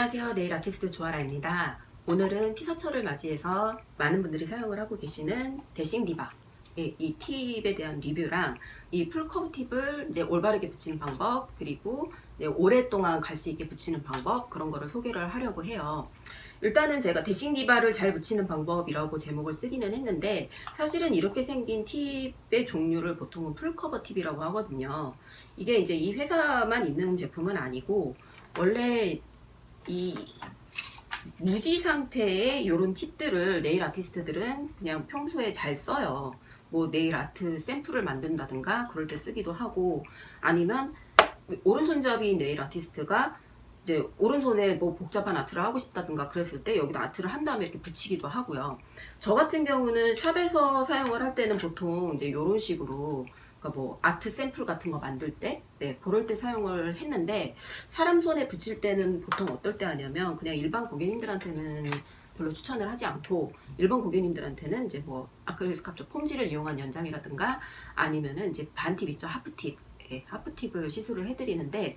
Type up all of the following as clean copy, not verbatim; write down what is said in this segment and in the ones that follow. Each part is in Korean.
안녕하세요. 네일 아티스트 조아라입니다. 오늘은 피서철을 맞이해서 많은 분들이 사용을 하고 계시는 데싱 디바 이 팁에 대한 리뷰랑 이 풀커브 팁을 이제 올바르게 붙이는 방법, 그리고 이제 오랫동안 갈 수 있게 붙이는 방법, 그런 거를 소개를 하려고 해요. 일단은 제가 데싱 디바를 잘 붙이는 방법이라고 제목을 쓰기는 했는데, 사실은 이렇게 생긴 팁의 종류를 보통은 풀커버 팁이라고 하거든요. 이게 이제 이 회사만 있는 제품은 아니고, 원래 이 무지 상태의 이런 팁들을 네일 아티스트들은 그냥 평소에 잘 써요. 뭐 네일 아트 샘플을 만든다든가 그럴 때 쓰기도 하고, 아니면 오른손잡이 네일 아티스트가 이제 오른손에 뭐 복잡한 아트를 하고 싶다든가 그랬을 때 여기다 아트를 한 다음에 이렇게 붙이기도 하고요. 저 같은 경우는 샵에서 사용을 할 때는 보통 이제 이런 식으로, 그러니까 뭐 아트 샘플 같은 거 만들 때, 그럴 때 사용을 했는데, 사람 손에 붙일 때는 보통 어떨 때 하냐면, 그냥 일반 고객님들한테는 별로 추천을 하지 않고, 일반 고객님들한테는 이제 뭐 아크릴 스culpture 폼지를 이용한 연장이라든가, 아니면은 이제 반팁 있죠, 하프팁, 하프팁을 시술을 해드리는데,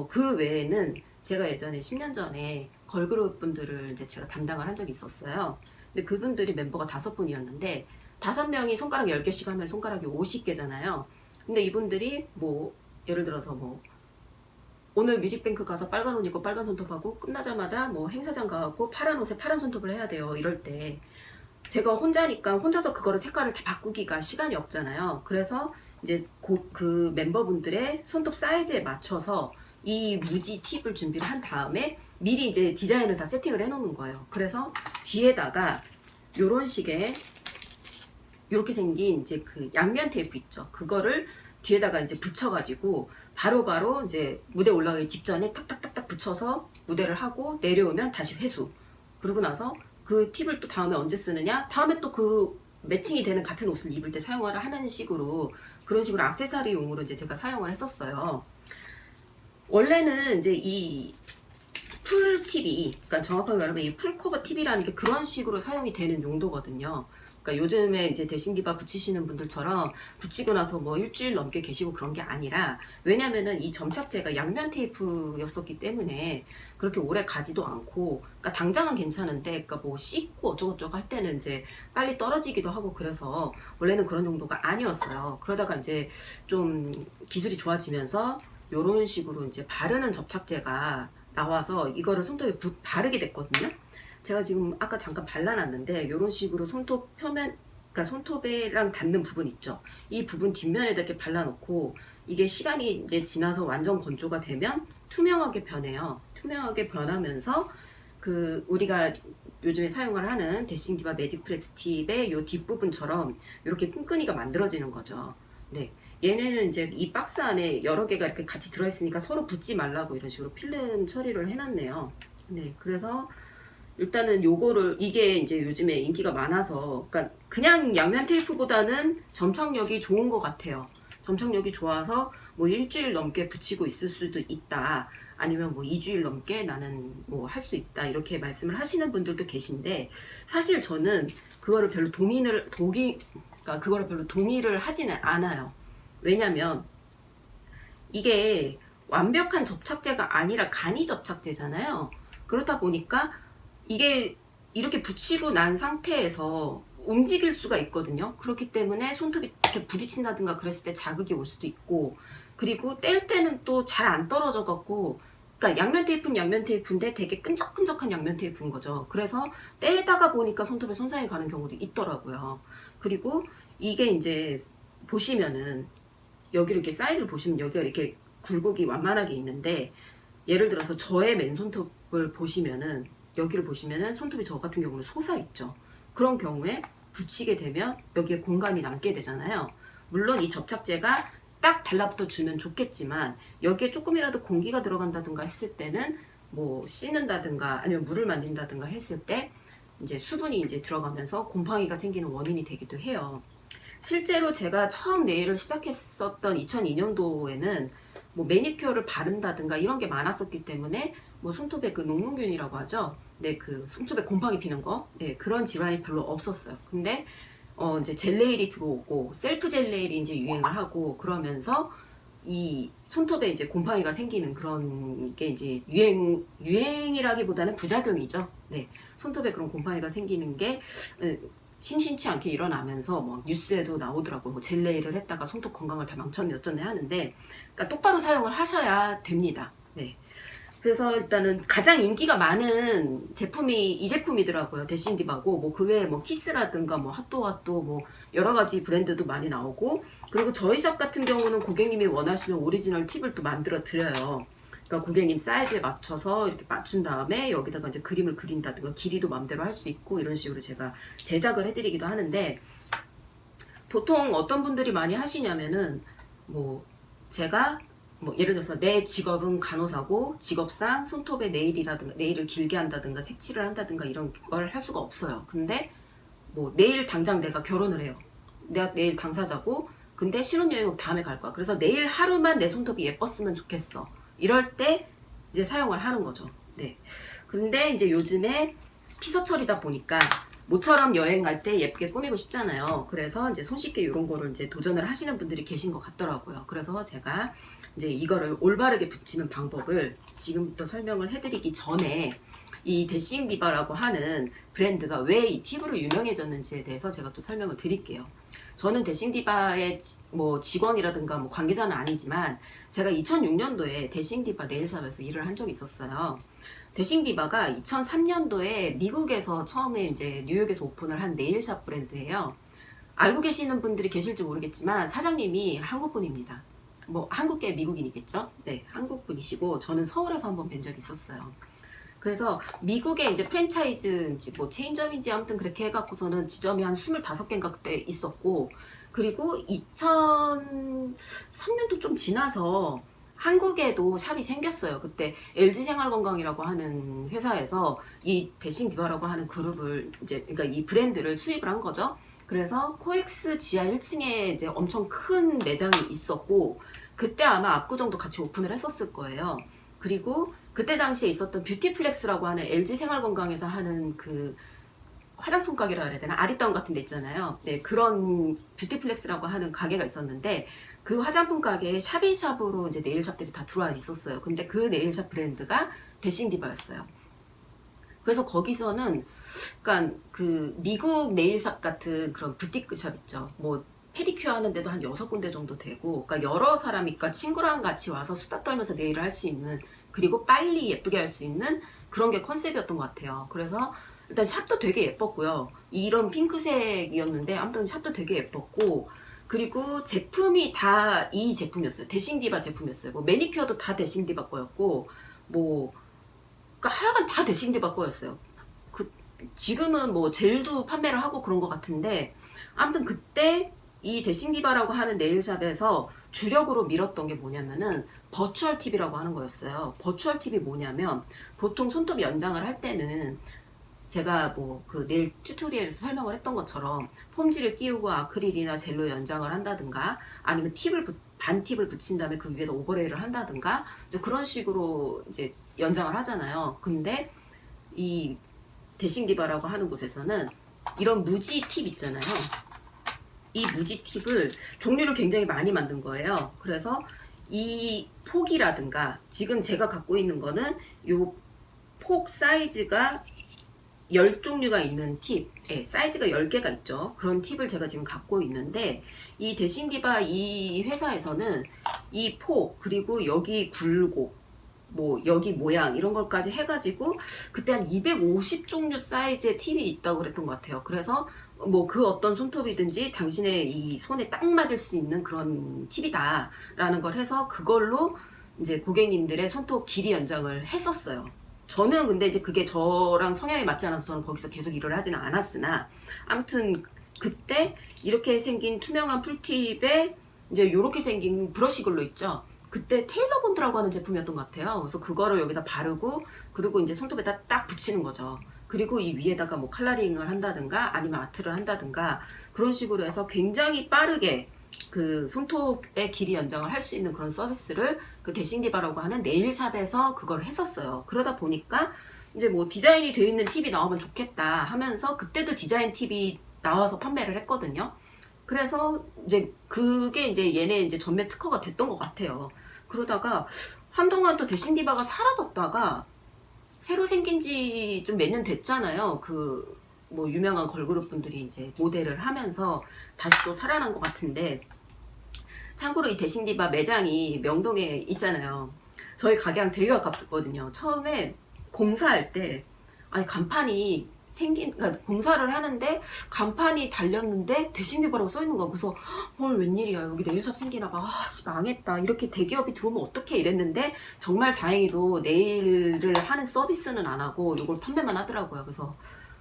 그 외에는 제가 예전에 10년 전에 걸그룹 분들을 이제 제가 담당을 한 적이 있었어요. 근데 그분들이 멤버가 5분이었는데, 5명이 손가락 10개씩 하면 손가락이 50개잖아요. 근데 이분들이 뭐 예를 들어서 뭐 오늘 뮤직뱅크 가서 빨간 옷 입고 빨간 손톱하고, 끝나자마자 뭐 행사장 가고 파란 옷에 파란 손톱을 해야 돼요. 이럴 때 제가 혼자니까 혼자서 그거를 색깔을 다 바꾸기가 시간이 없잖아요. 그래서 이제 그 멤버분들의 손톱 사이즈에 맞춰서 이 무지 팁을 준비를 한 다음에 미리 이제 디자인을 다 세팅을 해 놓는 거예요. 그래서 뒤에다가 요런 식의 이렇게 생긴 이제 그 양면 테이프 있죠. 그거를 뒤에다가 이제 붙여가지고 바로바로 이제 무대 올라가기 직전에 탁탁탁탁 붙여서 무대를 하고 내려오면 다시 회수. 그러고 나서 그 팁을 또 다음에 언제 쓰느냐? 다음에 또 그 매칭이 되는 같은 옷을 입을 때 사용을 하는 식으로, 그런 식으로 액세서리용으로 이제 제가 사용을 했었어요. 원래는 이제 이 풀 팁이, 그러니까 정확하게 말하면 이 풀 커버 팁이라는 게 그런 식으로 사용이 되는 용도거든요. 그러니까 요즘에 이제 데싱 디바 붙이시는 분들처럼 붙이고 나서 뭐 일주일 넘게 계시고 그런 게 아니라, 왜냐면은 이 점착제가 양면 테이프였었기 때문에 그렇게 오래 가지도 않고, 그러니까 당장은 괜찮은데, 그러니까 뭐 씻고 어쩌고저쩌고 할 때는 이제 빨리 떨어지기도 하고, 그래서 원래는 그런 용도가 아니었어요. 그러다가 이제 좀 기술이 좋아지면서 요런 식으로 이제 바르는 접착제가 나와서 이거를 손톱에 바르게 됐거든요. 제가 지금 아까 잠깐 발라놨는데, 이런 식으로 손톱 표면, 그러니까 손톱이랑 닿는 부분 있죠. 이 부분 뒷면에다 이렇게 발라놓고, 이게 시간이 이제 지나서 완전 건조가 되면 투명하게 변해요. 투명하게 변하면서 그 우리가 요즘에 사용을 하는 데싱 디바 매직 프레스 팁의 요 뒷부분처럼 이렇게 끈끈이가 만들어지는 거죠. 네. 얘네는 이제 이 박스 안에 여러 개가 이렇게 같이 들어있으니까 서로 붙지 말라고 이런 식으로 필름 처리를 해놨네요. 네. 그래서 일단은 요거를, 이게 이제 요즘에 인기가 많아서, 그러니까 그냥 양면 테이프보다는 점착력이 좋은 것 같아요. 점착력이 좋아서 뭐 일주일 넘게 붙이고 있을 수도 있다, 아니면 뭐 2주일 넘게 나는 뭐 할 수 있다, 이렇게 말씀을 하시는 분들도 계신데, 사실 저는 그거를 별로 그러니까 그거를 별로 동의를 하지는 않아요. 왜냐면 이게 완벽한 접착제가 아니라 간이 접착제잖아요. 그렇다 보니까 이게 이렇게 붙이고 난 상태에서 움직일 수가 있거든요. 그렇기 때문에 손톱이 이렇게 부딪힌다든가 그랬을 때 자극이 올 수도 있고, 그리고 뗄 때는 또 잘 안 떨어져 갖고, 그러니까 양면 테이프는 양면 테이프인데 되게 끈적끈적한 양면 테이프인 거죠. 그래서 떼다가 보니까 손톱에 손상이 가는 경우도 있더라고요. 그리고 이게 이제 보시면은 여기를 이렇게 사이드를 보시면 여기가 이렇게 굴곡이 완만하게 있는데, 예를 들어서 저의 맨손톱을 보시면은 여기를 보시면은 손톱이 저 같은 경우는 솟아 있죠. 그런 경우에 붙이게 되면 여기에 공간이 남게 되잖아요. 물론 이 접착제가 딱 달라붙어 주면 좋겠지만, 여기에 조금이라도 공기가 들어간다든가 했을 때는 뭐 씻는다든가 아니면 물을 만진다든가 했을 때 이제 수분이 이제 들어가면서 곰팡이가 생기는 원인이 되기도 해요. 실제로 제가 처음 네일을 시작했었던 2002년도에는 뭐 매니큐어를 바른다든가 이런 게 많았었기 때문에, 뭐 손톱에 그 녹농균이라고 하죠. 네, 그 손톱에 곰팡이 피는 거, 네, 그런 질환이 별로 없었어요. 근데 이제 젤 네일이 들어오고 셀프 젤 네일이 이제 유행을 하고, 그러면서 이 손톱에 이제 곰팡이가 생기는 그런 게 이제 유행이라기보다는 부작용이죠. 네. 손톱에 그런 곰팡이가 생기는 게 심심치 않게 일어나면서 뭐 뉴스에도 나오더라고요. 뭐 젤네일을 했다가 손톱 건강을 다 망쳤네 어쩌네 하는데, 그러니까 똑바로 사용을 하셔야 됩니다. 네. 그래서 일단은 가장 인기가 많은 제품이 이 제품이더라고요. 데싱디바고, 뭐 그 외에 뭐 키스라든가 뭐 핫도핫도 뭐 여러 가지 브랜드도 많이 나오고, 그리고 저희 샵 같은 경우는 고객님이 원하시는 오리지널 팁을 또 만들어 드려요. 그러니까 고객님 사이즈에 맞춰서 이렇게 맞춘 다음에 여기다가 이제 그림을 그린다든가 길이도 마음대로 할 수 있고 이런 식으로 제가 제작을 해드리기도 하는데, 보통 어떤 분들이 많이 하시냐면은 뭐 제가 뭐 예를 들어서 내 직업은 간호사고 직업상 손톱에 네일이라든가 네일을 길게 한다든가 색칠을 한다든가 이런 걸 할 수가 없어요. 근데 뭐 내일 당장 내가 결혼을 해요. 내가 내일 당사자고 근데 신혼여행은 다음에 갈 거야. 그래서 내일 하루만 내 손톱이 예뻤으면 좋겠어. 이럴 때 이제 사용을 하는 거죠. 네. 근데 이제 요즘에 피서철이다 보니까 모처럼 여행 갈 때 예쁘게 꾸미고 싶잖아요. 그래서 이제 손쉽게 이런 거를 이제 도전을 하시는 분들이 계신 것 같더라고요. 그래서 제가 이제 이거를 올바르게 붙이는 방법을 지금부터 설명을 해드리기 전에, 이 데싱디바라고 하는 브랜드가 왜 이 팁으로 유명해졌는지에 대해서 제가 또 설명을 드릴게요. 저는 데싱디바의 뭐 직원이라든가 뭐 관계자는 아니지만 제가 2006년도에 데싱디바 네일샵에서 일을 한 적이 있었어요. 데싱디바가 2003년도에 미국에서 처음에 이제 뉴욕에서 오픈을 한 네일샵 브랜드예요. 알고 계시는 분들이 계실지 모르겠지만 사장님이 한국분입니다. 뭐 한국계 미국인이겠죠? 네, 한국분이시고 저는 서울에서 한번 뵌 적이 있었어요. 그래서 미국에 이제 프랜차이즈인지 뭐 체인점인지 아무튼 그렇게 해갖고서는 지점이 한 25개인가 그때 있었고, 그리고 2003년도 좀 지나서 한국에도 샵이 생겼어요. 그때 LG생활건강이라고 하는 회사에서 이 데싱디바라고 하는 그룹을 이제 그러니까 이 브랜드를 수입을 한 거죠. 그래서 코엑스 지하 1층에 이제 엄청 큰 매장이 있었고, 그때 아마 압구정도 같이 오픈을 했었을 거예요. 그리고 그때 당시에 있었던 뷰티플렉스라고 하는 LG생활건강에서 하는 그 화장품 가게라 해야 되나? 아리따운 같은 데 있잖아요. 네, 그런 뷰티플렉스라고 하는 가게가 있었는데, 그 화장품 가게에 샵인샵으로 이제 네일샵들이 다 들어와 있었어요. 근데 그 네일샵 브랜드가 데싱디바였어요. 그래서 거기서는 그러니까 그 미국 네일샵 같은 그런 부티크샵 있죠. 뭐 페디큐어 하는데도 한 6군데 정도 되고, 그러니까 여러 사람이, 그러니까 친구랑 같이 와서 수다 떨면서 네일을 할 수 있는, 그리고 빨리 예쁘게 할 수 있는 그런 게 컨셉이었던 것 같아요. 그래서 일단 샵도 되게 예뻤고요. 이런 핑크색이었는데 아무튼 샵도 되게 예뻤고, 그리고 제품이 다 이 제품이었어요. 데싱디바 제품이었어요. 뭐 매니큐어도 다 데싱디바 거였고, 뭐 그러니까 하여간 다 데싱디바 거였어요. 그 지금은 뭐 젤도 판매를 하고 그런 것 같은데, 아무튼 그때 이 데싱디바라고 하는 네일샵에서 주력으로 밀었던 게 뭐냐면은 버추얼 팁이라고 하는 거였어요. 버추얼 팁이 뭐냐면, 보통 손톱 연장을 할 때는 제가 뭐 그 네일 튜토리얼에서 설명을 했던 것처럼 폼지를 끼우고 아크릴이나 젤로 연장을 한다든가, 아니면 반팁을 붙인 다음에 그 위에다 오버레이를 한다든가, 이제 그런 식으로 이제 연장을 하잖아요. 근데 이 데싱디바라고 하는 곳에서는 이런 무지 팁 있잖아요. 이 무지 팁을 종류를 굉장히 많이 만든 거예요. 그래서 이 폭이라든가, 지금 제가 갖고 있는 거는 요 폭 사이즈가 10종류가 있는 팁, 사이즈가 10개가 있죠. 그런 팁을 제가 지금 갖고 있는데, 이 데싱디바 이 회사에서는 이 폭, 그리고 여기 굴곡, 뭐 여기 모양 이런 걸까지 해가지고 그때 한 250종류 사이즈의 팁이 있다고 그랬던 것 같아요. 그래서 뭐 그 어떤 손톱이든지 당신의 이 손에 딱 맞을 수 있는 그런 팁이다 라는 걸 해서 그걸로 이제 고객님들의 손톱 길이 연장을 했었어요. 저는 근데 이제 그게 저랑 성향이 맞지 않아서 저는 거기서 계속 일을 하지는 않았으나, 아무튼 그때 이렇게 생긴 투명한 풀팁에 이제 이렇게 생긴 브러쉬 글로 있죠. 그때 테일러본드라고 하는 제품이었던 것 같아요. 그래서 그거를 여기다 바르고, 그리고 이제 손톱에다 딱 붙이는 거죠. 그리고 이 위에다가 뭐 컬러링을 한다든가 아니면 아트를 한다든가 그런 식으로 해서 굉장히 빠르게 그 손톱의 길이 연장을 할 수 있는 그런 서비스를 그 데싱디바라고 하는 네일샵에서 그걸 했었어요. 그러다 보니까 이제 뭐 디자인이 되어 있는 팁이 나오면 좋겠다 하면서 그때도 디자인 팁이 나와서 판매를 했거든요. 그래서 이제 그게 이제 얘네 이제 전매 특허가 됐던 것 같아요. 그러다가 한동안 또 대싱디바가 사라졌다가 새로 생긴 지 좀 몇 년 됐잖아요. 그 뭐 유명한 걸그룹 분들이 이제 모델을 하면서 다시 또 살아난 것 같은데, 참고로 이 대싱디바 매장이 명동에 있잖아요. 저희 가게랑 되게 가깝거든요. 처음에 공사할 때 아니 간판이 그러니까 공사를 하는데 간판이 달렸는데 대싱디바라고 써있는 거야. 그래서 헐 웬일이야, 여기 네일샵 생기나봐, 아씨 망했다, 이렇게 대기업이 들어오면 어떡해 이랬는데, 정말 다행히도 네일을 하는 서비스는 안 하고 이걸 판매만 하더라고요. 그래서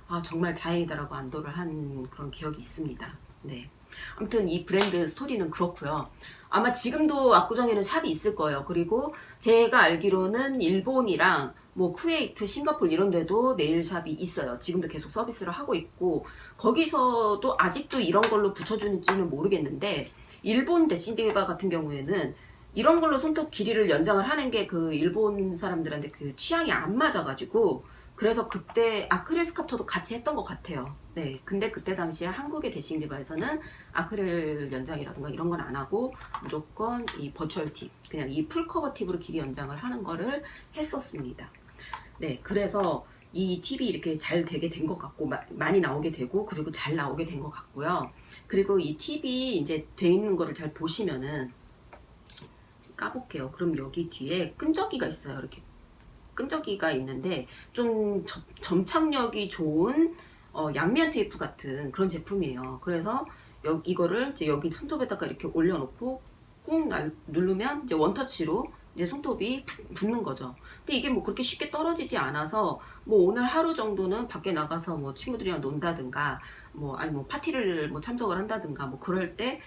아 정말 다행이다라고 안도를 한 그런 기억이 있습니다. 네. 아무튼 이 브랜드 스토리는 그렇고요. 아마 지금도 압구정에는 샵이 있을 거예요. 그리고 제가 알기로는 일본이랑 뭐 쿠웨이트, 싱가포르 이런 데도 네일샵이 있어요. 지금도 계속 서비스를 하고 있고, 거기서도 아직도 이런 걸로 붙여주는지는 모르겠는데, 일본 대싱디바 같은 경우에는 이런 걸로 손톱 길이를 연장을 하는 게 그 일본 사람들한테 그 취향이 안 맞아가지고, 그래서 그때 아크릴 스카프터도 같이 했던 것 같아요. 네, 근데 그때 당시에 한국의 대싱디바에서는 아크릴 연장이라든가 이런 건 안 하고 무조건 이 버추얼 팁, 그냥 이 풀커버 팁으로 길이 연장을 하는 거를 했었습니다. 네, 그래서 이 팁이 이렇게 잘 되게 된 것 같고, 많이 나오게 되고, 그리고 잘 나오게 된 것 같고요. 그리고 이 팁이 이제 돼 있는 거를 잘 보시면은, 까볼게요. 그럼 여기 뒤에 끈적이가 있어요. 이렇게 끈적이가 있는데 좀 점착력이 좋은 양면 테이프 같은 그런 제품이에요. 그래서 이거를 이제 여기 손톱에다가 이렇게 올려놓고 꾹 누르면 이제 원터치로 이제 손톱이 붙는 거죠. 근데 이게 뭐 그렇게 쉽게 떨어지지 않아서 뭐 오늘 하루 정도는 밖에 나가서 뭐 친구들이랑 논다든가 뭐 아니 뭐 파티를 뭐 참석을 한다든가 뭐 그럴 때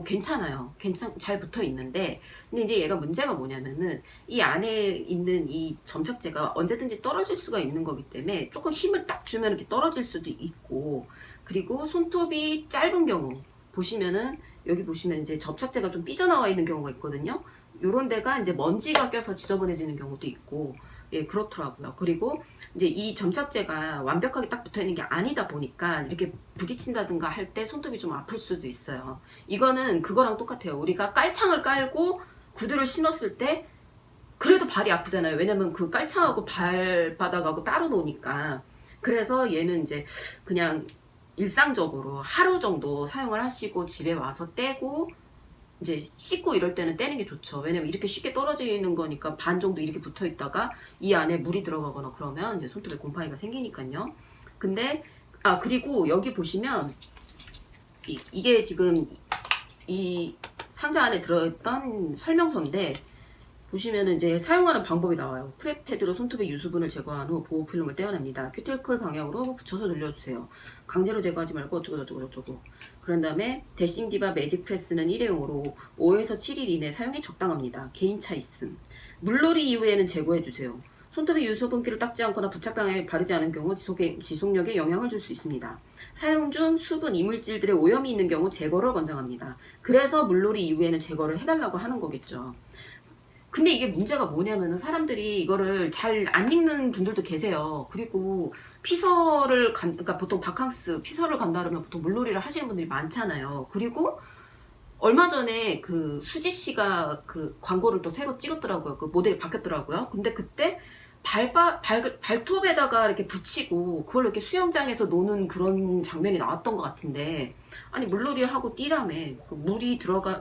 괜찮아요. 잘 붙어 있는데, 근데 이제 얘가 문제가 뭐냐면은 이 안에 있는 이 점착제가 언제든지 떨어질 수가 있는 거기 때문에 조금 힘을 딱 주면 이렇게 떨어질 수도 있고, 그리고 손톱이 짧은 경우 보시면은 여기 보시면 이제 접착제가 좀 삐져나와 있는 경우가 있거든요. 요런 데가 이제 먼지가 껴서 지저분해지는 경우도 있고, 예, 그렇더라고요. 그리고 이제 이 점착제가 완벽하게 딱 붙어 있는 게 아니다 보니까 이렇게 부딪힌다든가 할 때 손톱이 좀 아플 수도 있어요. 이거는 그거랑 똑같아요. 우리가 깔창을 깔고 구두를 신었을 때 그래도 발이 아프잖아요. 왜냐면 그 깔창하고 발바닥하고 따로 노니까. 그래서 얘는 이제 그냥 일상적으로 하루 정도 사용을 하시고 집에 와서 떼고 이제 씻고 이럴 때는 떼는 게 좋죠. 왜냐면 이렇게 쉽게 떨어지는 거니까 반 정도 이렇게 붙어 있다가 이 안에 물이 들어가거나 그러면 이제 손톱에 곰팡이가 생기니까요. 근데 그리고 여기 보시면 이게 지금 이 상자 안에 들어있던 설명서인데, 보시면은 이제 사용하는 방법이 나와요. 프랩 패드로 손톱의 유수분을 제거한 후 보호 필름을 떼어냅니다. 큐티클 방향으로 붙여서 눌려주세요. 강제로 제거하지 말고 어쩌고. 그런 다음에 대싱디바 매직 프레스는 일회용으로 5에서 7일 이내 사용이 적당합니다. 개인차 있음. 물놀이 이후에는 제거해주세요. 손톱의 유수분기를 닦지 않거나 부착 방향에 바르지 않은 경우 지속력에 영향을 줄 수 있습니다. 사용 중 수분, 이물질들의 오염이 있는 경우 제거를 권장합니다. 그래서 물놀이 이후에는 제거를 해달라고 하는 거겠죠. 근데 이게 문제가 뭐냐면은 사람들이 이거를 잘 안 읽는 분들도 계세요. 그리고 그러니까 보통 바캉스 피서를 간다 그러면 보통 물놀이를 하시는 분들이 많잖아요. 그리고 얼마 전에 그 수지 씨가 그 광고를 또 새로 찍었더라고요. 그 모델이 바뀌었더라고요. 근데 그때 발톱에다가 이렇게 붙이고 그걸 이렇게 수영장에서 노는 그런 장면이 나왔던 것 같은데, 아니 물놀이 하고 뛰라며,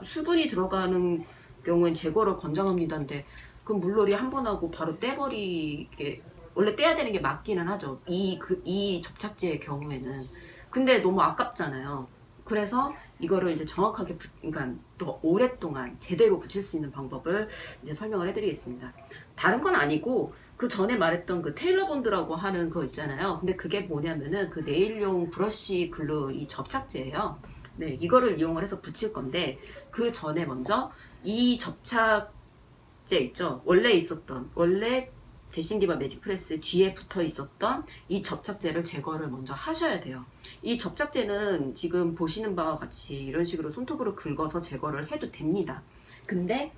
수분이 들어가는 경우엔 제거를 권장합니다인데, 그럼 물놀이 한 번 하고 바로 떼버리게, 원래 떼야 되는 게 맞기는 하죠. 이 접착제의 경우에는. 근데 너무 아깝잖아요. 그래서 이거를 이제 정확하게 그러니까 또 오랫동안 제대로 붙일 수 있는 방법을 이제 설명을 해드리겠습니다. 다른 건 아니고 그 전에 말했던 그 테일러 본드라고 하는 거 있잖아요. 근데 그게 뭐냐면은 그 네일용 브러쉬 글루 이 접착제예요. 네, 이거를 이용을 해서 붙일 건데, 그 전에 먼저 이 접착제 있죠. 원래 대싱디바 매직 프레스 뒤에 붙어 있었던 이 접착제를 제거를 먼저 하셔야 돼요. 이 접착제는 지금 보시는 바와 같이 이런 식으로 손톱으로 긁어서 제거를 해도 됩니다. 근데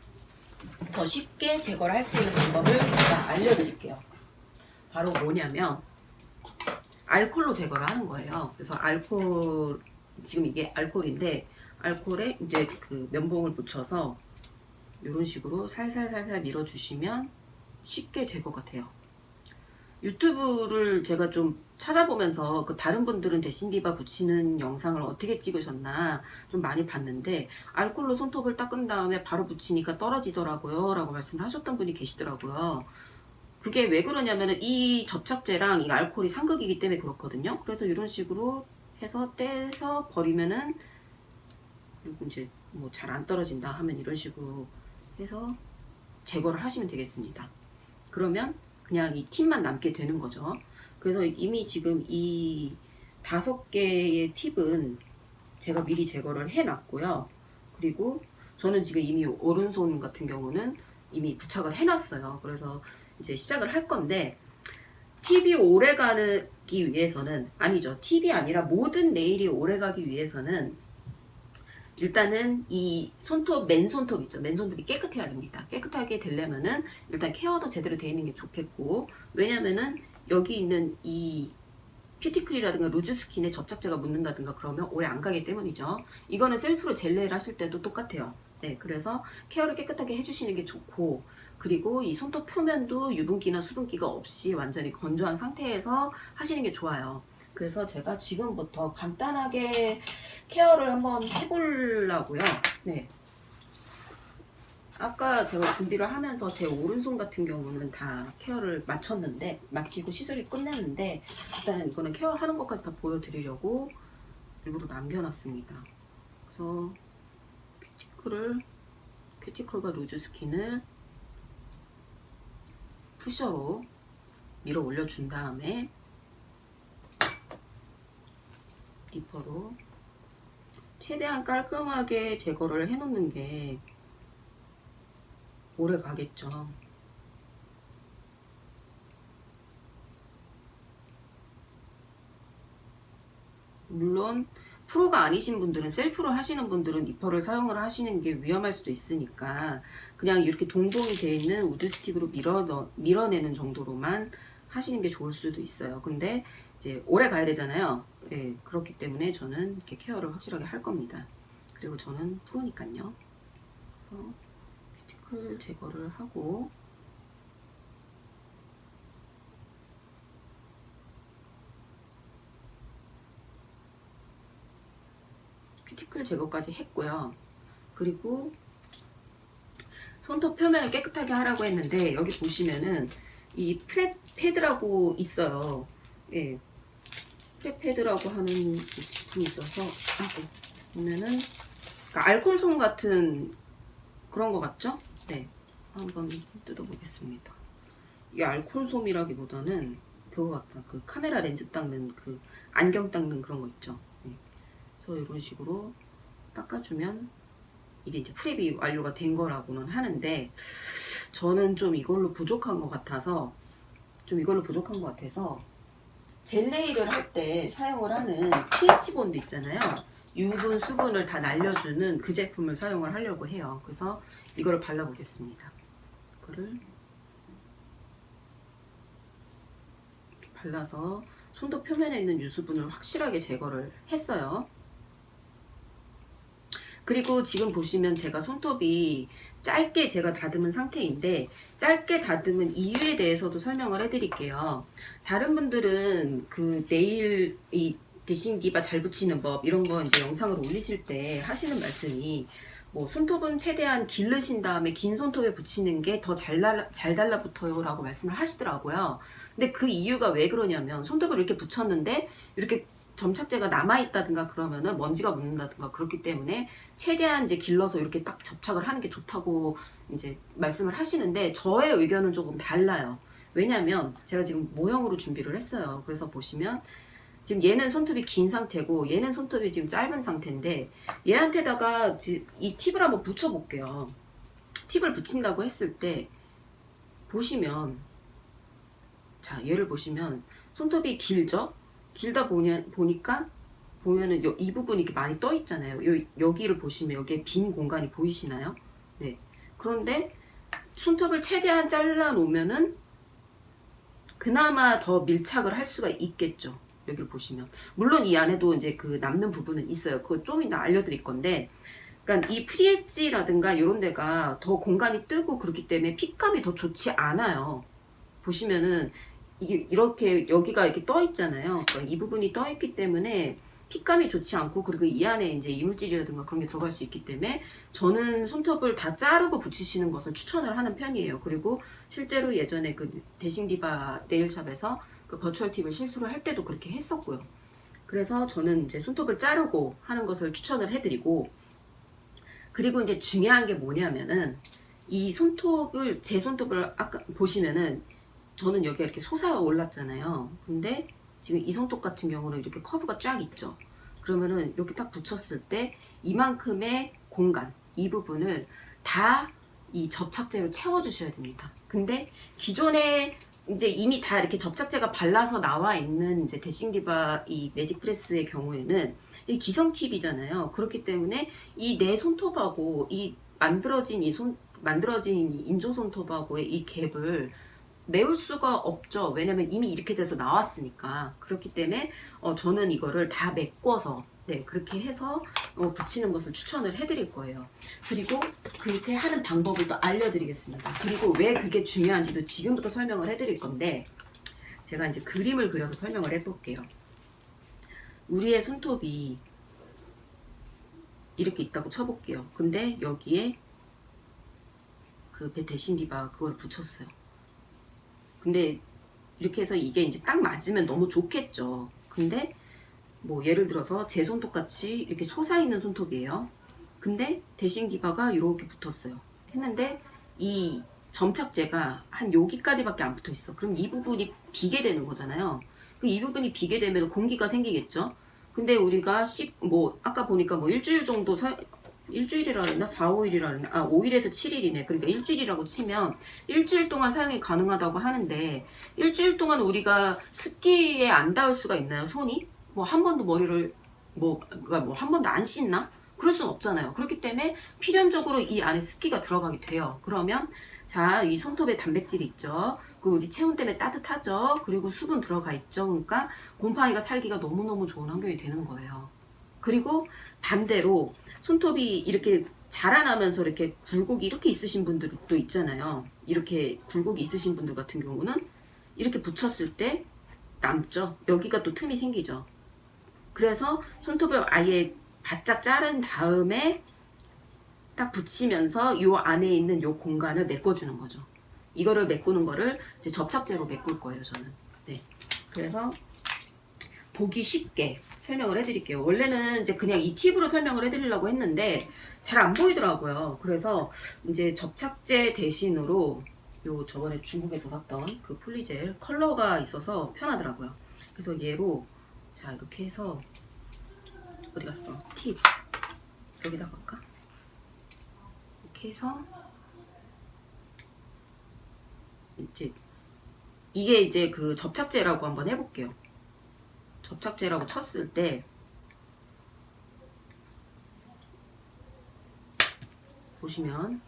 더 쉽게 제거를 할 수 있는 방법을 제가 알려드릴게요. 바로 뭐냐면 알콜로 제거를 하는 거예요. 그래서 지금 이게 알콜인데 알코올에 이제 그 면봉을 붙여서 이런 식으로 살살살살 밀어주시면 쉽게 제거가 돼요. 유튜브를 제가 좀 찾아보면서 그 다른 분들은 데싱디바 붙이는 영상을 어떻게 찍으셨나 좀 많이 봤는데, 알코올로 손톱을 닦은 다음에 바로 붙이니까 떨어지더라고요 라고 말씀을 하셨던 분이 계시더라고요. 그게 왜 그러냐면은 이 접착제랑 이 알코올이 상극이기 때문에 그렇거든요. 그래서 이런 식으로 해서 떼서 버리면은, 그리고 이제 뭐 잘 안 떨어진다 하면 이런 식으로 해서 제거를 하시면 되겠습니다. 그러면 그냥 이 팁만 남게 되는 거죠. 그래서 이미 지금 이 5개의 팁은 제가 미리 제거를 해 놨고요. 그리고 저는 지금 이미 오른손 같은 경우는 이미 부착을 해 놨어요. 그래서 이제 시작을 할 건데, 팁이 오래 가기 위해서는, 아니죠, 팁이 아니라 모든 네일이 오래 가기 위해서는 일단은 이 손톱, 맨손톱 있죠. 맨손톱이 깨끗해야 됩니다. 깨끗하게 되려면은 일단 케어도 제대로 되어 있는 게 좋겠고, 왜냐면은 여기 있는 이 큐티클이라든가 루즈 스킨에 접착제가 묻는다든가 그러면 오래 안 가기 때문이죠. 이거는 셀프로 젤 네일 하실 때도 똑같아요. 네, 그래서 케어를 깨끗하게 해주시는 게 좋고, 그리고 이 손톱 표면도 유분기나 수분기가 없이 완전히 건조한 상태에서 하시는 게 좋아요. 그래서 제가 지금부터 간단하게 케어를 한번 해보려고요. 네. 아까 제가 준비를 하면서 제 오른손 같은 경우는 다 케어를 마치고 시술이 끝냈는데, 일단은 이거는 케어하는 것까지 다 보여드리려고 일부러 남겨놨습니다. 그래서 큐티클과 루즈 스킨을 푸셔로 밀어 올려준 다음에 디퍼로 최대한 깔끔하게 제거를 해놓는 게 오래 가겠죠. 물론 프로가 아니신 분들은, 셀프로 하시는 분들은 니퍼를 사용을 하시는 게 위험할 수도 있으니까 그냥 이렇게 동봉이 되어 있는 우드 스틱으로 밀어내는 정도로만 하시는 게 좋을 수도 있어요. 근데 이제 오래 가야 되잖아요. 네, 그렇기 때문에 저는 이렇게 케어를 확실하게 할 겁니다. 그리고 저는 프로니까요. 그래서 큐티클 제거를 하고, 큐티클 제거까지 했고요. 그리고 손톱 표면을 깨끗하게 하라고 했는데, 여기 보시면은 이 프렛 패드라고 있어요. 예, 프렛 패드라고 하는 제품이 있어서 보면은 그러니까 알콜솜 같은 그런 거 같죠? 네, 한번 뜯어보겠습니다. 이게 알콜솜이라기보다는 그거 같다. 그 카메라 렌즈 닦는, 그 안경 닦는 그런 거 있죠. 네. 그래서 이런 식으로 닦아주면 이게 이제 프랩이 완료가 된 거라고는 하는데, 저는 좀 이걸로 부족한 것 같아서 젤 네일을 할 때 사용을 하는 pH 본드 있잖아요. 유분, 수분을 다 날려주는 그 제품을 사용을 하려고 해요. 그래서 이거를 발라보겠습니다. 이거를 이렇게 발라서 손톱 표면에 있는 유수분을 확실하게 제거를 했어요. 그리고 지금 보시면 제가 손톱이 짧게 제가 다듬은 상태인데, 짧게 다듬은 이유에 대해서도 설명을 해드릴게요. 다른 분들은 그 네일 이 데싱디바 잘 붙이는 법 이런 거 이제 영상을 올리실 때 하시는 말씀이, 뭐 손톱은 최대한 기르신 다음에 긴 손톱에 붙이는 게 더 잘 달라붙어요 라고 말씀을 하시더라고요. 근데 그 이유가 왜 그러냐면, 손톱을 이렇게 붙였는데 이렇게 점착제가 남아있다든가 그러면은 먼지가 묻는다든가 그렇기 때문에 최대한 이제 길러서 이렇게 딱 접착을 하는 게 좋다고 이제 말씀을 하시는데, 저의 의견은 조금 달라요. 왜냐면 제가 지금 모형으로 준비를 했어요. 그래서 보시면 지금 얘는 손톱이 긴 상태고 얘는 손톱이 지금 짧은 상태인데, 얘한테다가 이 팁을 한번 붙여 볼게요. 팁을 붙인다고 했을 때 보시면, 자, 얘를 보시면 손톱이 길죠? 길다 보니까 보면은 이 부분이 이렇게 많이 떠 있잖아요. 여기를 보시면 여기에 빈 공간이 보이시나요? 네. 그런데 손톱을 최대한 잘라 놓으면은 그나마 더 밀착을 할 수가 있겠죠. 여기를 보시면. 물론 이 안에도 이제 그 남는 부분은 있어요. 그거 좀 이따 알려드릴 건데, 그러니까 이 프리엣지라든가 이런 데가 더 공간이 뜨고 그렇기 때문에 핏감이 더 좋지 않아요. 보시면은 이게 이렇게 여기가 이렇게 떠 있잖아요. 그러니까 이 부분이 떠 있기 때문에 핏감이 좋지 않고, 그리고 이 안에 이제 이물질이라든가 그런 게 들어갈 수 있기 때문에 저는 손톱을 다 자르고 붙이시는 것을 추천을 하는 편이에요. 그리고 실제로 예전에 그 데싱디바 네일샵에서 그 버추얼 팁을 실수를 할 때도 그렇게 했었고요. 그래서 저는 이제 손톱을 자르고 하는 것을 추천을 해드리고, 그리고 이제 중요한 게 뭐냐면은 이 손톱을, 제 손톱을 아까 보시면은 저는 여기가 이렇게 솟아 올랐잖아요. 근데 지금 이 손톱 같은 경우는 이렇게 커브가 쫙 있죠. 그러면은 이렇게 딱 붙였을 때 이만큼의 공간, 이 부분을 다 이 접착제로 채워주셔야 됩니다. 근데 기존에 이제 이미 다 이렇게 접착제가 발라서 나와 있는 이제 데싱디바 이 매직 프레스의 경우에는 이 기성 팁이잖아요. 그렇기 때문에 이 내 손톱하고 이 만들어진 만들어진 인조 손톱하고의 이 갭을 메울 수가 없죠. 왜냐면 이미 이렇게 돼서 나왔으니까. 그렇기 때문에 저는 이거를 다 메꿔서 그렇게 해서 붙이는 것을 추천을 해드릴 거예요. 그리고 그렇게 하는 방법을 또 알려드리겠습니다. 그리고 왜 그게 중요한지도 지금부터 설명을 해드릴 건데, 제가 이제 그림을 그려서 설명을 해볼게요. 우리의 손톱이 이렇게 있다고 쳐볼게요. 근데 여기에 그 데싱디바 그걸 붙였어요. 근데 이렇게 해서 이게 이제 딱 맞으면 너무 좋겠죠. 근데 뭐 예를 들어서 제 손톱 같이 이렇게 솟아있는 손톱이에요. 근데 데싱디바가 이렇게 붙었어요. 했는데 이 점착제가 한 여기까지밖에 안 붙어 있어. 그럼 이 부분이 비게 되는 거잖아요. 이 부분이 비게 되면 공기가 생기겠죠. 근데 우리가 뭐 아까 보니까 뭐 일주일 정도 일주일이라 그랬나? 4, 5일이라 그랬나? 5일에서 7일이네. 그러니까 일주일이라고 치면 일주일 동안 사용이 가능하다고 하는데, 일주일 동안 우리가 습기에 안 닿을 수가 있나요? 손이? 뭐 한 번도 머리를 그러니까 뭐 한 번도 안 씻나? 그럴 순 없잖아요. 그렇기 때문에 필연적으로 이 안에 습기가 들어가게 돼요. 그러면 자, 이 손톱에 단백질이 있죠. 그 우리 체온 때문에 따뜻하죠. 그리고 수분 들어가 있죠. 그러니까 곰팡이가 살기가 너무너무 좋은 환경이 되는 거예요. 그리고 반대로 손톱이 이렇게 자라나면서 이렇게 굴곡이 이렇게 있으신 분들도 있잖아요. 이렇게 굴곡이 있으신 분들 같은 경우는 이렇게 붙였을 때 남죠. 여기가 또 틈이 생기죠. 그래서 손톱을 아예 바짝 자른 다음에 딱 붙이면서 이 안에 있는 이 공간을 메꿔주는 거죠. 이거를 메꾸는 거를 이제 접착제로 메꿀 거예요, 저는. 네. 그래서 보기 쉽게 설명을 해드릴게요. 원래는 이제 그냥 이 팁으로 설명을 해드리려고 했는데 잘 안 보이더라고요. 그래서 이제 접착제 대신으로 요 저번에 중국에서 샀던 그 폴리젤 컬러가 있어서 편하더라고요. 그래서 얘로 자 이렇게 해서 어디 갔어? 팁 여기다 갈까? 이렇게 해서 이제 이게 이제 그 접착제라고 한번 해볼게요. 접착제라고 쳤을 때 보시면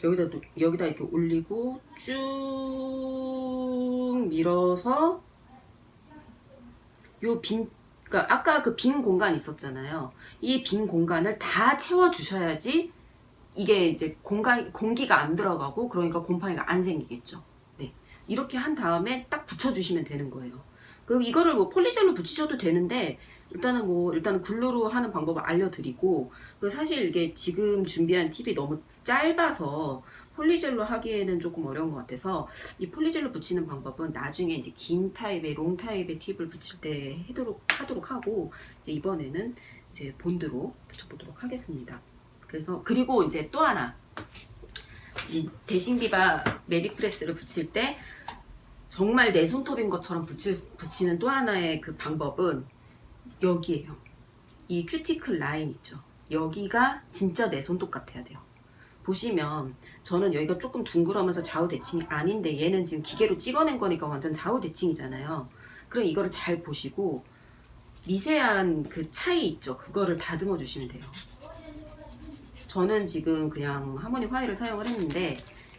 여기다 이렇게 올리고 쭉 밀어서 그러니까 아까 그 빈 공간 있었잖아요. 이 빈 공간을 다 채워 주셔야지 이게 이제 공기가 안 들어가고, 그러니까 곰팡이가 안 생기겠죠. 네. 이렇게 한 다음에 딱 붙여주시면 되는 거예요. 그리고 이거를 뭐 폴리젤로 붙이셔도 되는데, 일단은 글루로 하는 방법을 알려드리고, 사실 이게 지금 준비한 팁이 너무 짧아서 폴리젤로 하기에는 조금 어려운 것 같아서, 이 폴리젤로 붙이는 방법은 나중에 이제 긴 타입의, 롱 타입의 팁을 붙일 때 하도록 하고, 이제 이번에는 이제 본드로 붙여보도록 하겠습니다. 그리고 이제 또 하나, 이 데싱디바 매직 프레스를 붙일 때 정말 내 손톱인 것처럼 붙이는 또 하나의 그 방법은 여기에요. 이 큐티클 라인 있죠. 여기가 진짜 내 손톱 같아야 돼요. 보시면 저는 여기가 조금 둥그러면서 좌우 대칭이 아닌데, 얘는 지금 기계로 찍어낸 거니까 완전 좌우 대칭이잖아요. 그럼 이거를 잘 보시고 미세한 그 차이 있죠. 그거를 다듬어 주시면 돼요. 저는 지금 그냥 하모니 화이를 사용을 했는데,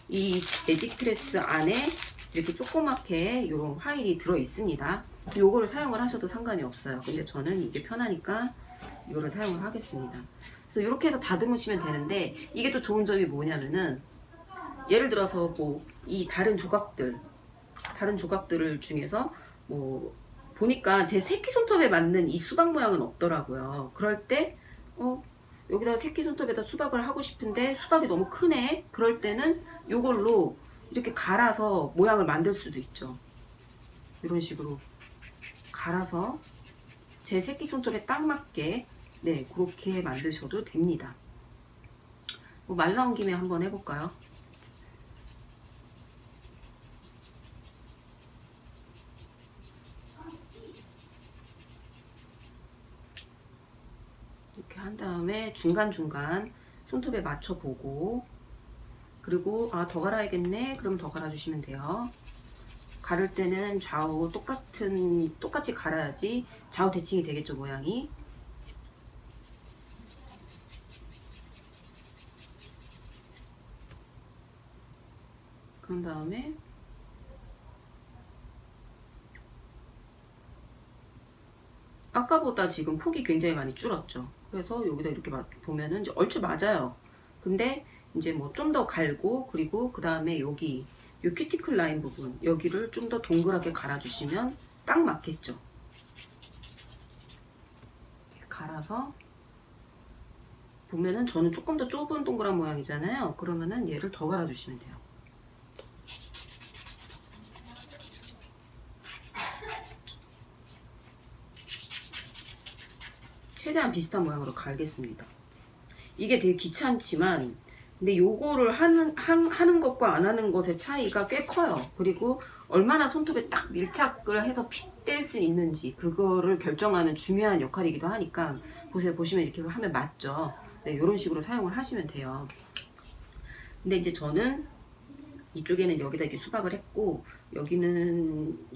이 매직 프레스 안에 이렇게 조그맣게 이런 화일이 들어 있습니다. 요거를 사용을 하셔도 상관이 없어요. 근데 저는 이게 편하니까 이거를 사용을 하겠습니다. 그래서 이렇게 해서 다듬으시면 되는데, 이게 또 좋은 점이 뭐냐면은, 예를 들어서 뭐 이 다른 조각들을 중에서 뭐 보니까 제 새끼손톱에 맞는 이 수박 모양은 없더라고요. 그럴 때 여기다 새끼손톱에다 수박을 하고 싶은데 수박이 너무 크네. 그럴 때는 요걸로 이렇게 갈아서 모양을 만들 수도 있죠. 이런 식으로 갈아서 제 새끼손톱에 딱 맞게, 네, 그렇게 만드셔도 됩니다. 뭐 말 나온 김에 한번 해볼까요? 이렇게 한 다음에 중간중간 손톱에 맞춰 보고, 그리고 더 갈아야겠네, 그럼 더 갈아주시면 돼요. 가를 때는 좌우 똑같이 갈아야지 좌우 대칭이 되겠죠, 모양이. 그런 다음에 아까보다 지금 폭이 굉장히 많이 줄었죠. 그래서 여기다 이렇게 보면은 이제 얼추 맞아요. 근데 이제 뭐 좀 더 갈고, 그리고 그 다음에 여기 이 큐티클 라인 부분, 여기를 좀 더 동그랗게 갈아주시면 딱 맞겠죠. 이렇게 갈아서 보면은, 저는 조금 더 좁은 동그란 모양이잖아요. 그러면은 얘를 더 갈아주시면 돼요. 최대한 비슷한 모양으로 갈겠습니다. 이게 되게 귀찮지만, 근데 요거를 하는 것과 안 하는 것의 차이가 꽤 커요. 그리고 얼마나 손톱에 딱 밀착을 해서 핏댈 수 있는지, 그거를 결정하는 중요한 역할이기도 하니까, 보시면 이렇게 하면 맞죠. 네, 이런 식으로 사용을 하시면 돼요. 근데 이제 저는 이쪽에는 여기다 이렇게 수박을 했고, 여기는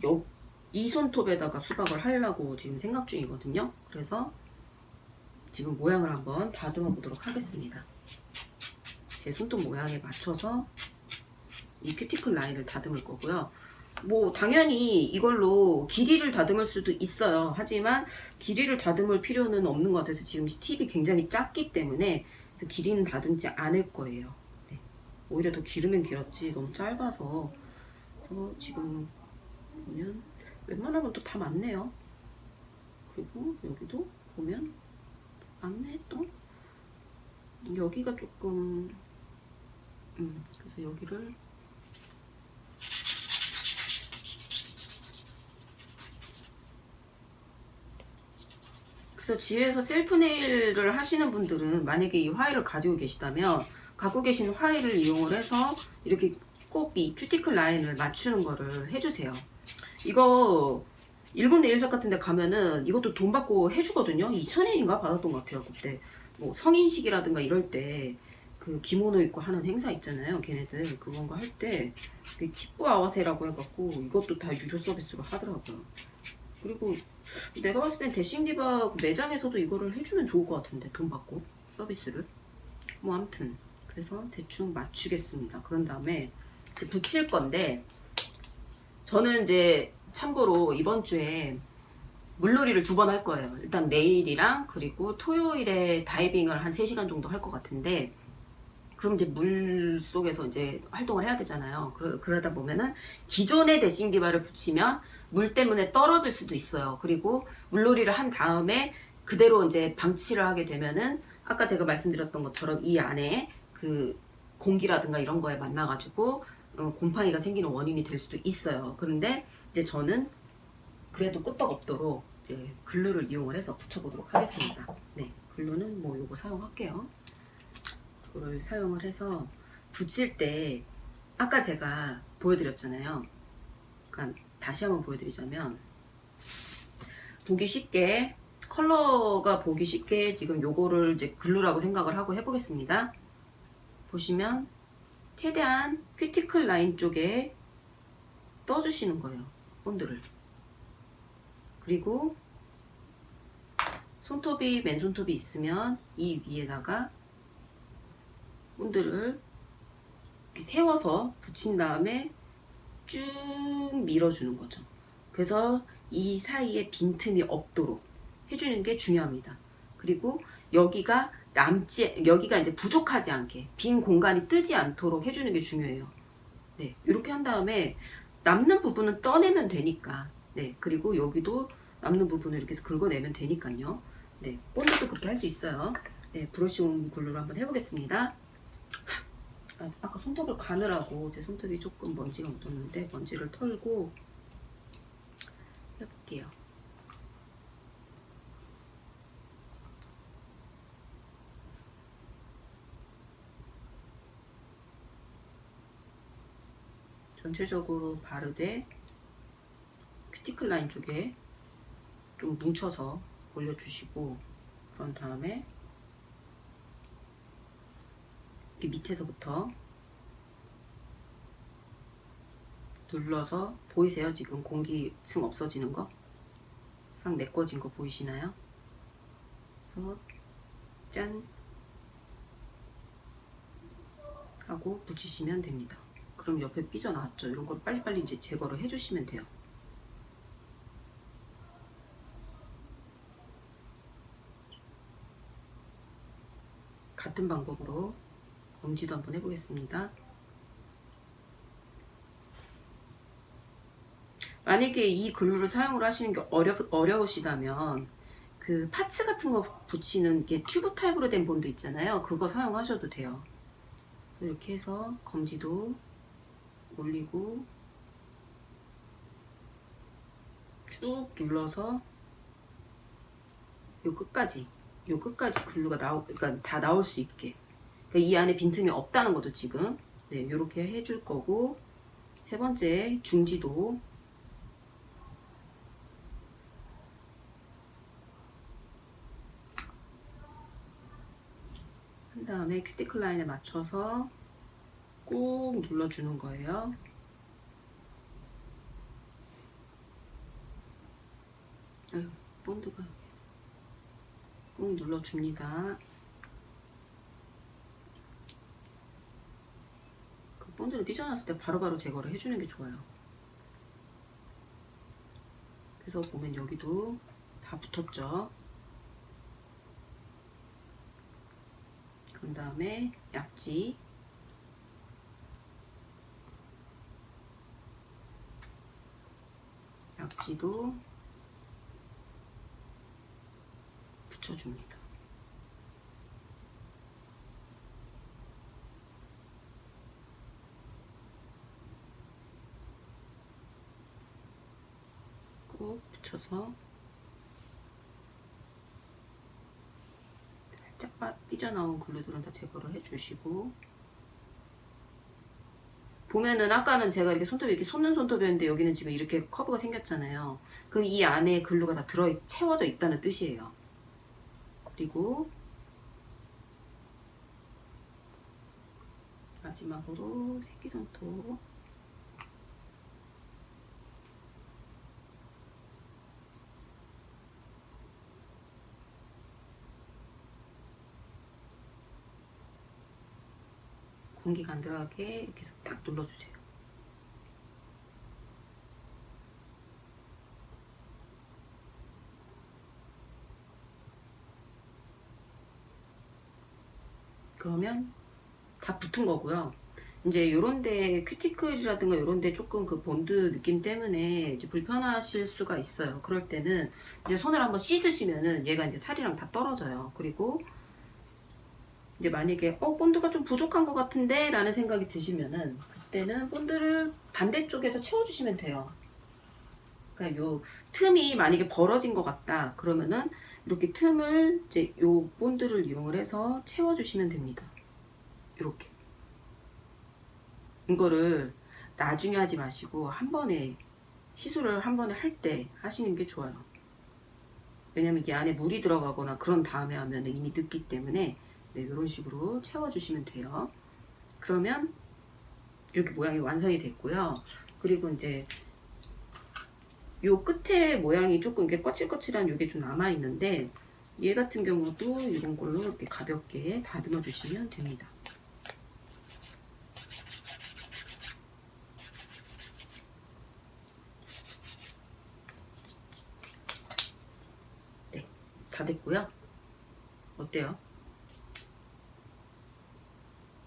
이 손톱에다가 수박을 하려고 지금 생각 중이거든요. 그래서 지금 모양을 한번 다듬어 보도록 하겠습니다. 제 손톱 모양에 맞춰서 이 큐티클 라인을 다듬을 거고요. 뭐 당연히 이걸로 길이를 다듬을 수도 있어요. 하지만 길이를 다듬을 필요는 없는 것 같아서 지금 팁이 굉장히 작기 때문에, 그래서 길이는 다듬지 않을 거예요. 네. 오히려 더 길으면 길었지 너무 짧아서. 지금 보면 웬만하면 또 다 맞네요. 그리고 여기도 보면 맞네. 또 여기가 조금 그래서 여기를 그래서 집에서 셀프 네일을 하시는 분들은, 만약에 이 화일을 가지고 계시다면 갖고 계신 화일을 이용을 해서 이렇게 꼭 이 큐티클 라인을 맞추는 거를 해주세요. 이거 일본 네일샵 같은 데 가면은 이것도 돈 받고 해주거든요. 2,000엔인가 받았던 것 같아요. 그때 뭐 성인식이라든가 이럴 때 그 기모노 입고 하는 행사 있잖아요. 걔네들 그런 거 할 때 치프 아와세라고 해갖고 이것도 다 유료 서비스로 하더라고요. 그리고 내가 봤을 땐 데싱디바 매장에서도 이거를 해주면 좋을 것 같은데, 돈 받고 서비스를. 뭐 아무튼 그래서 대충 맞추겠습니다. 그런 다음에 이제 붙일 건데, 저는 이제 참고로 이번 주에 물놀이를 2번 할 거예요. 일단 내일이랑 그리고 토요일에 다이빙을 한 3시간 정도 할 것 같은데, 그럼 이제 물 속에서 이제 활동을 해야 되잖아요. 그러다 보면은 기존의 데싱디바를 붙이면 물 때문에 떨어질 수도 있어요. 그리고 물놀이를 한 다음에 그대로 이제 방치를 하게 되면은, 아까 제가 말씀드렸던 것처럼 이 안에 그 공기라든가 이런 거에 만나가지고 곰팡이가 생기는 원인이 될 수도 있어요. 그런데 이제 저는 그래도 끄떡없도록 이제 글루를 이용을 해서 붙여보도록 하겠습니다. 네, 글루는 뭐 요거 사용할게요. 이거를 사용을 해서 붙일 때, 아까 제가 보여드렸잖아요. 그러니까 다시 한번 보여드리자면, 보기 쉽게, 컬러가 보기 쉽게 지금 요거를 이제 글루라고 생각을 하고 해보겠습니다. 보시면 최대한 큐티클 라인 쪽에 떠주시는 거예요, 본드를. 그리고 맨손톱이 있으면 이 위에다가 본드를 세워서 붙인 다음에 쭉 밀어주는 거죠. 그래서 이 사이에 빈틈이 없도록 해주는 게 중요합니다. 그리고 여기가 여기가 이제 부족하지 않게 빈 공간이 뜨지 않도록 해주는 게 중요해요. 네, 이렇게 한 다음에 남는 부분은 떠내면 되니까. 네, 그리고 여기도 남는 부분을 이렇게 해서 긁어내면 되니까요. 네, 본드도 그렇게 할 수 있어요. 네, 브러쉬 글루로 한번 해보겠습니다. 아까 손톱을 가느라고 제 손톱이 조금 먼지가 묻었는데 먼지를 털고 해볼게요. 전체적으로 바르되 큐티클 라인 쪽에 좀 뭉쳐서 올려주시고, 그런 다음에 이렇게 밑에서부터 눌러서, 보이세요? 지금 공기층 없어지는 거? 싹 메꿔진 거 보이시나요? 그래서 짠 하고 붙이시면 됩니다. 그럼 옆에 삐져나왔죠? 이런 걸 빨리빨리 이제 제거를 해주시면 돼요. 같은 방법으로 검지도 한번 해보겠습니다. 만약에 이 글루를 사용을 하시는 게 어려우시다면 그 파츠 같은 거 붙이는 게 튜브 타입으로 된 본드 있잖아요. 그거 사용하셔도 돼요. 이렇게 해서 검지도 올리고 쭉 눌러서 요 끝까지 글루가 그러니까 다 나올 수 있게, 그러니까 이 안에 빈틈이 없다는 거죠 지금. 네, 이렇게 해줄 거고, 세 번째 중지도 한 다음에 큐티클 라인에 맞춰서 꾹 눌러주는 거예요. 본드가 꾹 눌러줍니다. 그 본드를 삐져나왔을 때 바로바로 제거를 해주는 게 좋아요. 그래서 보면 여기도 다 붙었죠. 그 다음에 약지도 붙여줍니다. 꾹 붙여서 살짝 삐져나온 글루들은 다 제거를 해주시고, 보면은 아까는 제가 이렇게 손톱이 이렇게 솟는 손톱이었는데 여기는 지금 이렇게 커브가 생겼잖아요. 그럼 이 안에 글루가 다 채워져 있다는 뜻이에요. 그리고 마지막으로 새끼손톱 공기가 안 들어가게 이렇게 해서 딱 눌러주세요. 그러면 다 붙은 거고요. 이제 요런데 큐티클이라든가 요런데 조금 그 본드 느낌 때문에 이제 불편하실 수가 있어요. 그럴 때는 이제 손을 한번 씻으시면은 얘가 이제 살이랑 다 떨어져요. 그리고 이제 만약에 본드가 좀 부족한 것 같은데 라는 생각이 드시면은 그때는 본드를 반대쪽에서 채워주시면 돼요. 그러니까 요 틈이 만약에 벌어진 것 같다 그러면은 이렇게 틈을 이제 요 본드를 이용을 해서 채워주시면 됩니다. 이렇게. 이거를 나중에 하지 마시고 한 번에 시술을 한 번에 할 때 하시는 게 좋아요. 왜냐면 이게 안에 물이 들어가거나 그런 다음에 하면 이미 늦기 때문에, 네, 이런 식으로 채워주시면 돼요. 그러면 이렇게 모양이 완성이 됐고요. 그리고 이제 요 끝에 모양이 조금 이렇게 거칠거칠한 요게 좀 남아 있는데, 얘 같은 경우도 이런 걸로 이렇게 가볍게 다듬어 주시면 됩니다. 다 됐고요. 어때요?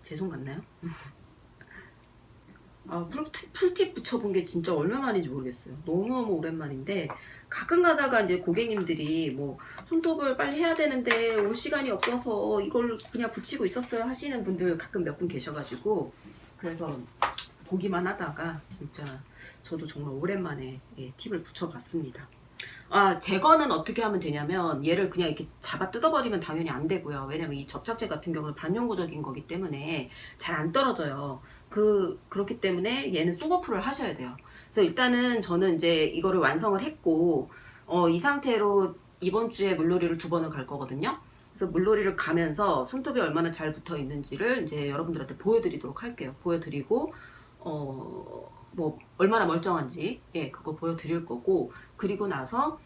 제 손 같나요? 아, 풀팁 붙여본 게 진짜 얼마만인지 모르겠어요. 너무너무 오랜만인데, 가끔 가다가 이제 고객님들이 뭐, 손톱을 빨리 해야 되는데, 올 시간이 없어서 이걸 그냥 붙이고 있었어요 하시는 분들 가끔 몇 분 계셔가지고, 그래서 보기만 하다가, 진짜 저도 정말 오랜만에 예, 팁을 붙여봤습니다. 아, 제거는 어떻게 하면 되냐면 얘를 그냥 이렇게 잡아 뜯어버리면 당연히 안 되고요. 왜냐면 이 접착제 같은 경우는 반영구적인 거기 때문에 잘 안 떨어져요. 그렇기 때문에 얘는 쏘거풀을 하셔야 돼요. 그래서 일단은 저는 이제 이거를 완성을 했고, 이 상태로 이번 주에 물놀이를 2번을 갈 거거든요. 그래서 물놀이를 가면서 손톱이 얼마나 잘 붙어 있는지를 이제 여러분들한테 보여드리도록 할게요. 보여드리고, 뭐 얼마나 멀쩡한지 예 그거 보여드릴 거고, 그리고 나서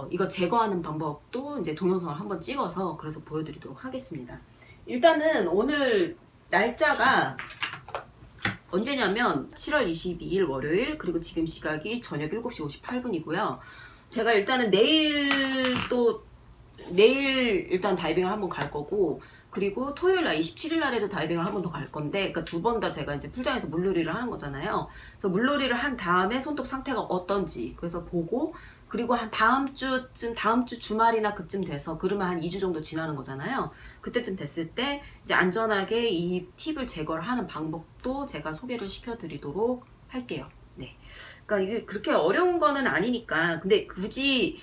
이거 제거하는 방법도 이제 동영상을 한번 찍어서 그래서 보여드리도록 하겠습니다. 일단은 오늘 날짜가 언제냐면 7월 22일 월요일, 그리고 지금 시각이 저녁 7시 58분이고요. 제가 일단은 내일 일단 다이빙을 한번 갈 거고, 그리고 토요일 날 27일 날에도 다이빙을 한 번 더 갈 건데, 그러니까 2번 다 제가 이제 풀장에서 물놀이를 하는 거잖아요. 그래서 물놀이를 한 다음에 손톱 상태가 어떤지 그래서 보고, 그리고 한 다음 주 주말이나 그쯤 돼서, 그러면 한 2주 정도 지나는 거잖아요. 그때쯤 됐을 때 이제 안전하게 이 팁을 제거를 하는 방법도 제가 소개를 시켜드리도록 할게요. 네. 그러니까 이게 그렇게 어려운 거는 아니니까. 근데 굳이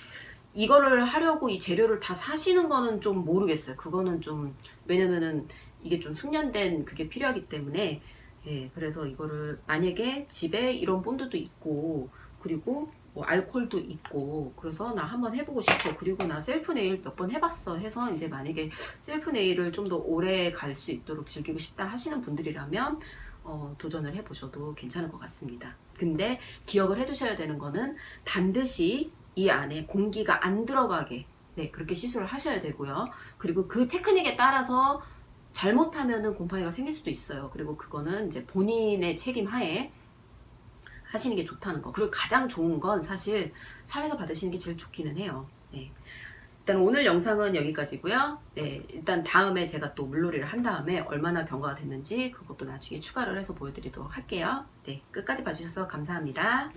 이거를 하려고 이 재료를 다 사시는 거는 좀 모르겠어요. 그거는 좀, 왜냐면은 이게 좀 숙련된 그게 필요하기 때문에, 예, 그래서 이거를 만약에 집에 이런 본드도 있고, 그리고 뭐 알콜도 있고, 그래서 나 한번 해보고 싶어. 그리고 나 셀프 네일 몇 번 해봤어 해서 이제 만약에 셀프 네일을 좀 더 오래 갈 수 있도록 즐기고 싶다 하시는 분들이라면, 도전을 해보셔도 괜찮을 것 같습니다. 근데 기억을 해두셔야 되는 거는 반드시 이 안에 공기가 안 들어가게, 네, 그렇게 시술을 하셔야 되고요. 그리고 그 테크닉에 따라서 잘못하면은 곰팡이가 생길 수도 있어요. 그리고 그거는 이제 본인의 책임 하에 하시는 게 좋다는 거. 그리고 가장 좋은 건 사실 샵에서 받으시는 게 제일 좋기는 해요. 네. 일단 오늘 영상은 여기까지고요. 네, 일단 다음에 제가 또 물놀이를 한 다음에 얼마나 경과가 됐는지 그것도 나중에 추가를 해서 보여드리도록 할게요. 네, 끝까지 봐주셔서 감사합니다.